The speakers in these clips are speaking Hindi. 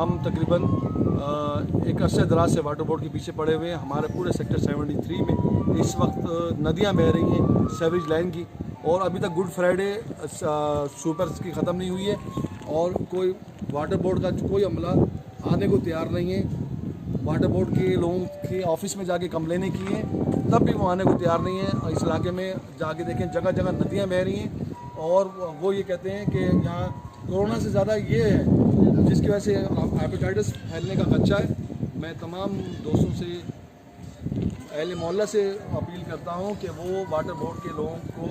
हम तकरीबन एक अरसे दराज से वाटर बोर्ड के पीछे पड़े हुए हैं। हमारे पूरे सेक्टर 73 में इस वक्त नदियां बह रही हैं सीवरेज लाइन की, और अभी तक गुड फ्राइडे सुपर्स की ख़त्म नहीं हुई है और कोई वाटर बोर्ड का कोई अमला आने को तैयार नहीं है। वाटर बोर्ड के लोगों के ऑफिस में जाके कंप्लेनें की हैं, तब भी वो आने को तैयार नहीं है। इस इलाके में जाके देखें, जगह जगह नदियां बह रही हैं, और वो ये कहते हैं कि यहाँ कोरोना से ज़्यादा ये है जिसकी वजह से हेपेटाइटिस फैलने का खदशा है। मैं तमाम दोस्तों से, अहले मोहल्ला से अपील करता हूँ कि वो वाटर बोर्ड के लोगों को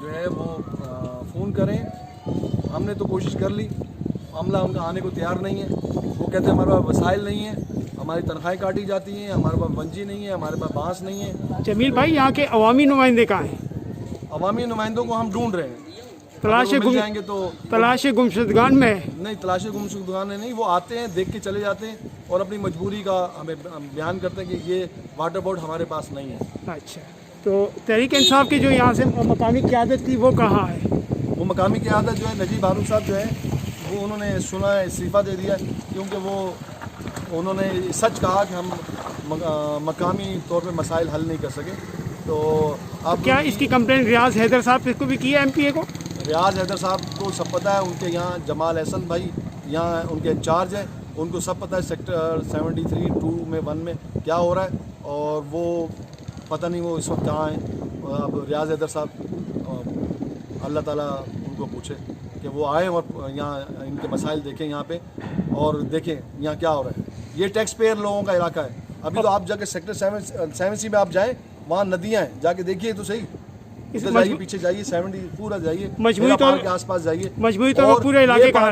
जो है वो फ़ोन करें। हमने तो कोशिश कर ली, अमला उनका आने को तैयार नहीं है। वो कहते हैं हमारे पास वसाइल नहीं है, हमारी तनख्वाहें काटी जाती हैं, हमारे पास वंजी नहीं है, हमारे पास बांस नहीं है। जमील भाई, यहाँ के अवामी नुमाइंदे कहाँ हैं? अवामी नुमाइंदों को हम ढूंढ रहे हैं। तलाश गुमशुदगान में नहीं, तलाश गुमशुदगान में नहीं, वो आते हैं, देख के चले जाते हैं और अपनी मजबूरी का हमें बयान करते हैं कि ये वाटर बोर्ड हमारे पास नहीं है। अच्छा, तो तहरीक इंसाफ की जो यहाँ से मकामी क़यादत थी वो कहाँ है? वो मकामी क़यादत जो है नजीब हारून साहब जो है, वो उन्होंने सुना है, इस्तीफ़ा दे दिया, क्योंकि उन्होंने सच कहा कि हम मकामी तौर पे मसाइल हल नहीं कर सके। तो अब क्या इसकी कंप्लेंट रियाज हैदर साहब को भी की है, MPA को? रियाज हैदर साहब को सब पता है, उनके यहाँ जमाल एहसन भाई यहाँ उनके इंचार्ज है, उनको सब पता है सेक्टर 73 2 में 1 में क्या हो रहा है, और वो पता नहीं वो इस वक्त कहाँ हैं। अब रियाज हैदर साहब अल्लाह ताला उनको पूछे कि वो आए और यहाँ इनके मसाइल देखें यहाँ पे, और देखें यहाँ क्या हो रहा है। ये टैक्स पेयर लोगों का इलाका है। अभी तो आप जाके सेक्टर 7C में आप जाएँ, वहाँ नदियाँ हैं, जाके देखिए तो सही। इधर जाइए, पीछे जाइए, 70 पूरा जाइए, मजबूरी तो के आसपास जाइए, मजबूरी तो पूरे इलाके का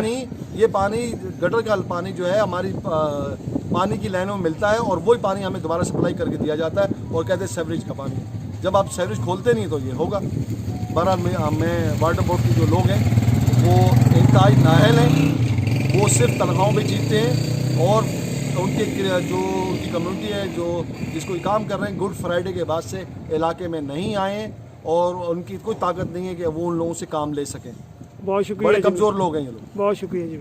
ये पानी गटर का पानी जो है हमारी पानी की लाइनों में मिलता है, और वही पानी हमें दोबारा सप्लाई करके दिया जाता है और कहते हैं सीवरेज का पानी। जब आप सीवरेज खोलते नहीं तो ये होगा। बहरहाल मैं वाटर बोर्ड के जो लोग हैं वो इंतहाई नाअहल हैं, वो सिर्फ तनख्वाहों पे जीतते हैं, और उनकी कम्युनिटी है जो जिसको काम कर रहे हैं गुड फ्राइडे के बाद से इलाके में नहीं आए, और उनकी कोई ताकत नहीं है कि वो उन लोगों से काम ले सकें। बहुत शुक्रिया, बड़े कमज़ोर लोग हैं ये लोग। बहुत शुक्रिया जी।